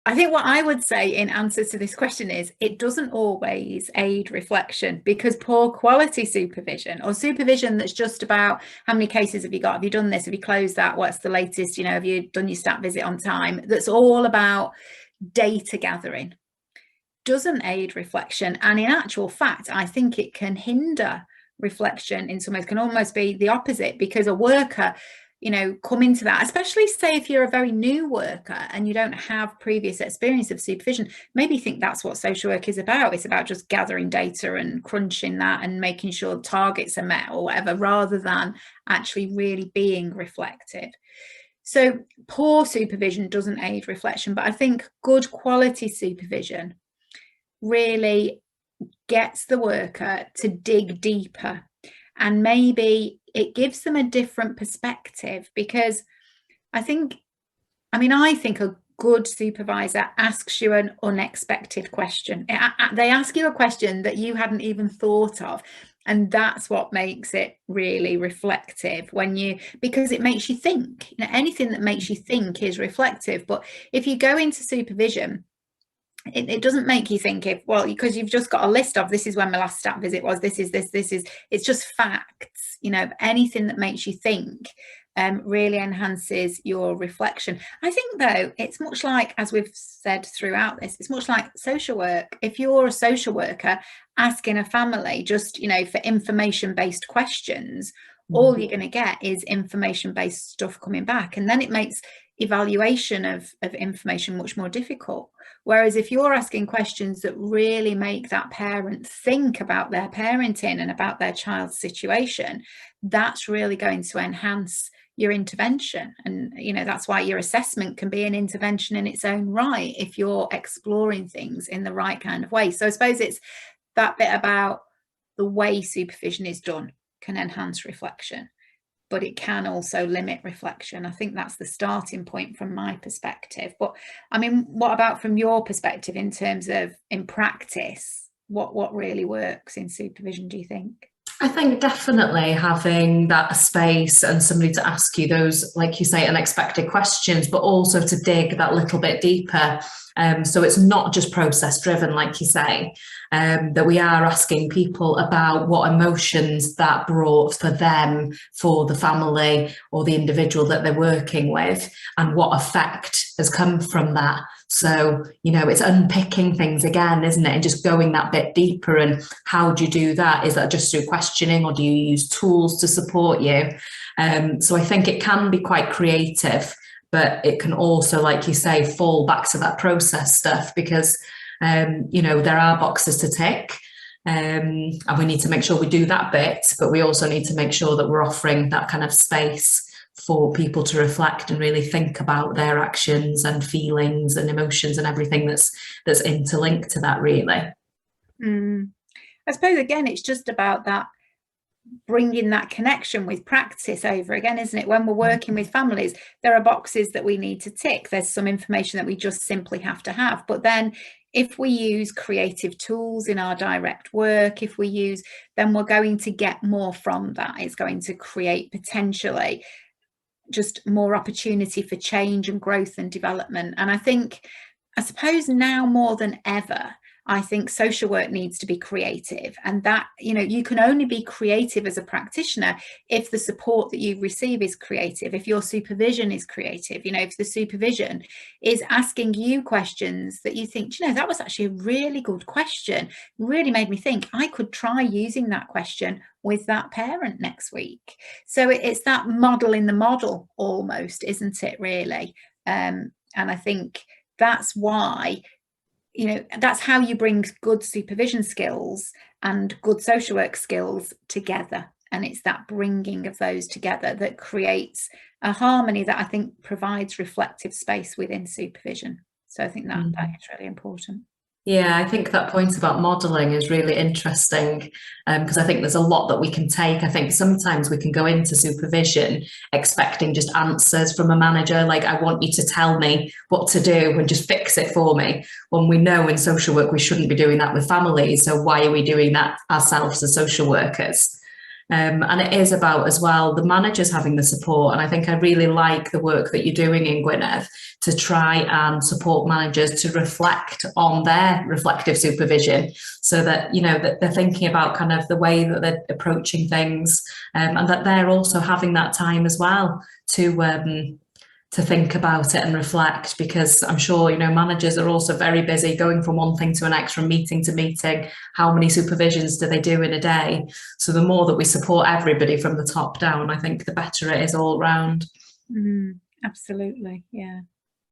I think what I would say in answer to this question is it doesn't always aid reflection, because poor quality supervision, or supervision that's just about how many cases have you got, have you done this, have you closed that, what's the latest, have you done your stat visit on time, that's all about data gathering, doesn't aid reflection. And in actual fact, I think it can hinder reflection in some ways, can almost be the opposite, because a worker come into that, especially say if you're a very new worker and you don't have previous experience of supervision, maybe think that's what social work is about. It's about just gathering data and crunching that and making sure targets are met or whatever, rather than actually really being reflective. So poor supervision doesn't aid reflection, but I think good quality supervision really gets the worker to dig deeper, and maybe it gives them a different perspective, because I think a good supervisor asks you an unexpected question. They ask you a question that you hadn't even thought of, and that's what makes it really reflective, because it makes you think. Anything that makes you think is reflective. But if you go into supervision, it doesn't make you think, because you've just got a list of, this is when my last stat visit was, this is, it's just facts. Anything that makes you think really enhances your reflection. I think, though, it's much like, as we've said throughout this, it's much like social work. If you're a social worker asking a family just, for information-based questions, all you're going to get is information-based stuff coming back. And then it makes evaluation of information much more difficult. Whereas if you're asking questions that really make that parent think about their parenting and about their child's situation, that's really going to enhance your intervention. And that's why your assessment can be an intervention in its own right, if you're exploring things in the right kind of way. So I suppose it's that bit about the way supervision is done can enhance reflection, but it can also limit reflection. I think that's the starting point from my perspective. But what about from your perspective in terms of, in practice, what really works in supervision, do you think? I think definitely having that space and somebody to ask you those, like you say, unexpected questions, but also to dig that little bit deeper. So it's not just process driven, like you say, that we are asking people about what emotions that brought for them, for the family or the individual that they're working with, and what effect has come from that. So, it's unpicking things again, isn't it? And just going that bit deeper. And how do you do that? Is that just through questioning, or do you use tools to support you? So I think it can be quite creative, but it can also, like you say, fall back to that process stuff, because, there are boxes to tick. And we need to make sure we do that bit, but we also need to make sure that we're offering that kind of space for people to reflect and really think about their actions and feelings and emotions and everything that's interlinked to that, really. I suppose, again, it's just about that, bringing that connection with practice over again, isn't it? When we're working with families, there are boxes that we need to tick. There's some information that we just simply have to have. But then if we use creative tools in our direct work, then we're going to get more from that. It's going to create potentially just more opportunity for change and growth and development. And I suppose now more than ever, I think social work needs to be creative, and that, you can only be creative as a practitioner if the support that you receive is creative, if your supervision is creative, if the supervision is asking you questions that you think, that was actually a really good question, really made me think, I could try using that question with that parent next week. So it's that model in the model almost, isn't it, really? And I think that's why, that's how you bring good supervision skills and good social work skills together. And it's that bringing of those together that creates a harmony that I think provides reflective space within supervision. So I think that is really important. Yeah, I think that point about modelling is really interesting, because I think there's a lot that we can take. I think sometimes we can go into supervision expecting just answers from a manager, like, I want you to tell me what to do and just fix it for me, when we know in social work we shouldn't be doing that with families. So why are we doing that ourselves as social workers? And it is about as well the managers having the support. And I think I really like the work that you're doing in Gwynedd to try and support managers to reflect on their reflective supervision, so that, you know, that they're thinking about kind of the way that they're approaching things, and that they're also having that time as well to think about it and reflect, because I'm sure, you know, managers are also very busy going from one thing to the next, from meeting to meeting. How many supervisions do they do in a day? So the more that we support everybody from the top down, I think the better it is all round. Absolutely, yeah.